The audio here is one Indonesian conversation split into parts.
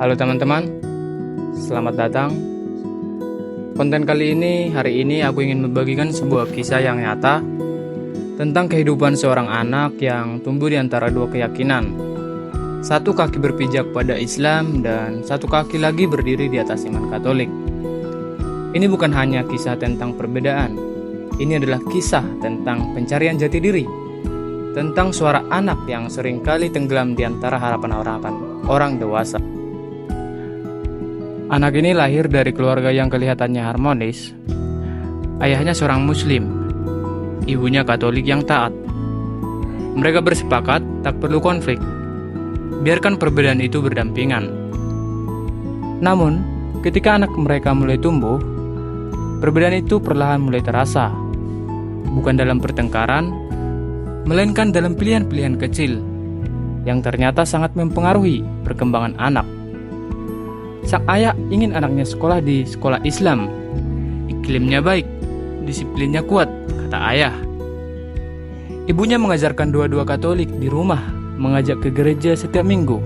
Halo teman-teman, selamat datang. Konten kali ini, hari ini aku ingin membagikan sebuah kisah yang nyata tentang kehidupan seorang anak yang tumbuh di antara dua keyakinan. Satu kaki berpijak pada Islam dan satu kaki lagi berdiri di atas iman Katolik. Ini bukan hanya kisah tentang perbedaan, ini adalah kisah tentang pencarian jati diri, tentang suara anak yang seringkali tenggelam di antara harapan-harapan orang dewasa. Anak ini lahir dari keluarga yang kelihatannya harmonis. Ayahnya seorang Muslim, ibunya Katolik yang taat. Mereka bersepakat tak perlu konflik, biarkan perbedaan itu berdampingan. Namun, ketika anak mereka mulai tumbuh, perbedaan itu perlahan mulai terasa, bukan dalam pertengkaran, melainkan dalam pilihan-pilihan kecil yang ternyata sangat mempengaruhi perkembangan anak. Sang ayah ingin anaknya sekolah di sekolah Islam. Iklimnya baik, disiplinnya kuat, kata ayah. Ibunya mengajarkan dua-dua Katolik di rumah, mengajak ke gereja setiap minggu.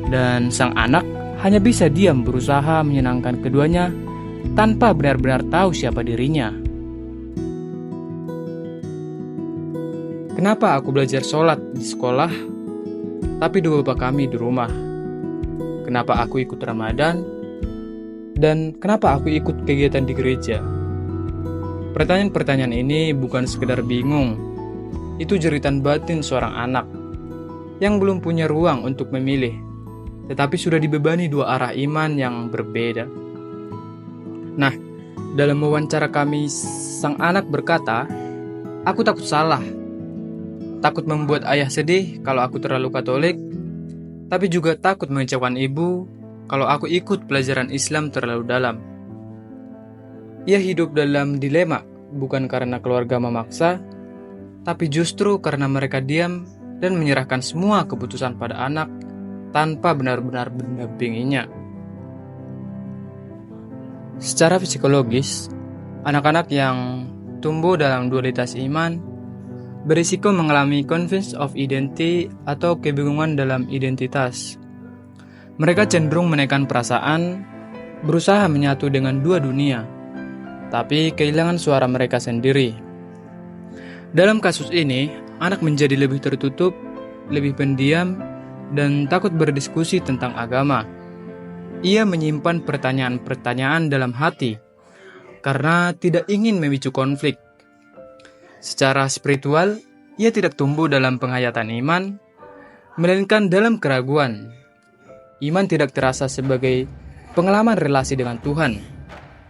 Dan sang anak hanya bisa diam berusaha menyenangkan keduanya tanpa benar-benar tahu siapa dirinya. Kenapa aku belajar sholat di sekolah, tapi dua bapak kami di rumah? Kenapa aku ikut Ramadan? Dan kenapa aku ikut kegiatan di gereja? Pertanyaan-pertanyaan ini bukan sekedar bingung. Itu jeritan batin seorang anak yang belum punya ruang untuk memilih, tetapi sudah dibebani dua arah iman yang berbeda. Nah, dalam wawancara kami, sang anak berkata, "Aku takut salah. Takut membuat ayah sedih kalau aku terlalu Katolik, tapi juga takut mengecewakan ibu kalau aku ikut pelajaran Islam terlalu dalam." Ia hidup dalam dilema, bukan karena keluarga memaksa, tapi justru karena mereka diam dan menyerahkan semua keputusan pada anak tanpa benar-benar mendampinginya. Secara psikologis, anak-anak yang tumbuh dalam dualitas iman berisiko mengalami conflict of identity atau kebingungan dalam identitas. Mereka cenderung menekan perasaan, berusaha menyatu dengan dua dunia, tapi kehilangan suara mereka sendiri. Dalam kasus ini, anak menjadi lebih tertutup, lebih pendiam, dan takut berdiskusi tentang agama. Ia menyimpan pertanyaan-pertanyaan dalam hati karena tidak ingin memicu konflik. Secara spiritual, ia tidak tumbuh dalam penghayatan iman, melainkan dalam keraguan. Iman tidak terasa sebagai pengalaman relasi dengan Tuhan,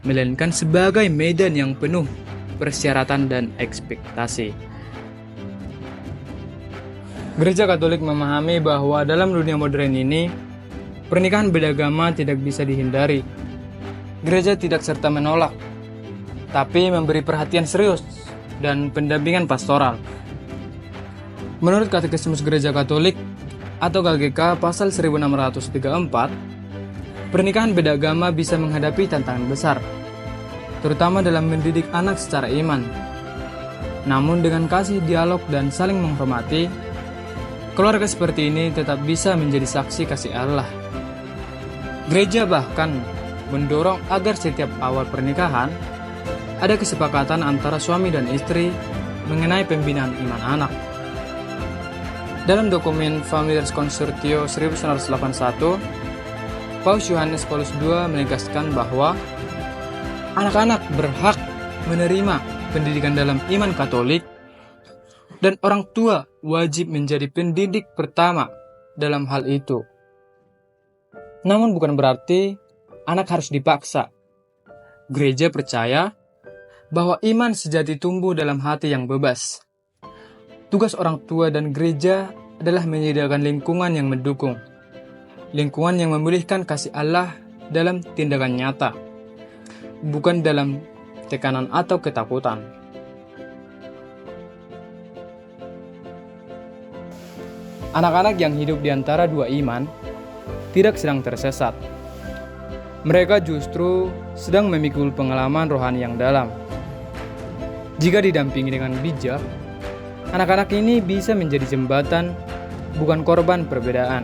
melainkan sebagai medan yang penuh persyaratan dan ekspektasi. Gereja Katolik memahami bahwa dalam dunia modern ini, pernikahan beda agama tidak bisa dihindari. Gereja tidak serta menolak, tapi memberi perhatian serius dan pendampingan pastoral. Menurut Katekismus Gereja Katolik atau KGK pasal 1634, pernikahan beda agama bisa menghadapi tantangan besar, terutama dalam mendidik anak secara iman. Namun dengan kasih, dialog, dan saling menghormati, keluarga seperti ini tetap bisa menjadi saksi kasih Allah. Gereja bahkan mendorong agar setiap awal pernikahan ada kesepakatan antara suami dan istri mengenai pembinaan iman anak. Dalam dokumen Familiaris Consortio 1981, Paus Yohanes Paulus II menegaskan bahwa anak-anak berhak menerima pendidikan dalam iman Katolik dan orang tua wajib menjadi pendidik pertama dalam hal itu. Namun bukan berarti anak harus dipaksa. Gereja percaya bahwa iman sejati tumbuh dalam hati yang bebas. Tugas orang tua dan gereja adalah menyediakan lingkungan yang mendukung, lingkungan yang memulihkan kasih Allah dalam tindakan nyata, bukan dalam tekanan atau ketakutan. Anak-anak yang hidup di antara dua iman tidak sedang tersesat. Mereka justru sedang memikul pengalaman rohani yang dalam. Jika didampingi dengan bijak, anak-anak ini bisa menjadi jembatan, bukan korban perbedaan.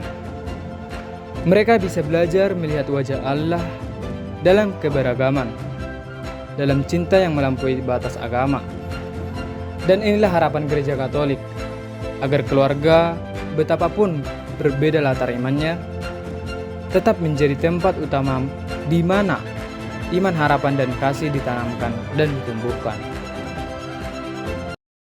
Mereka bisa belajar melihat wajah Allah dalam keberagaman, dalam cinta yang melampaui batas agama. Dan inilah harapan gereja Katolik, agar keluarga, betapapun berbeda latar imannya, tetap menjadi tempat utama di mana iman, harapan, dan kasih ditanamkan dan ditumbuhkan.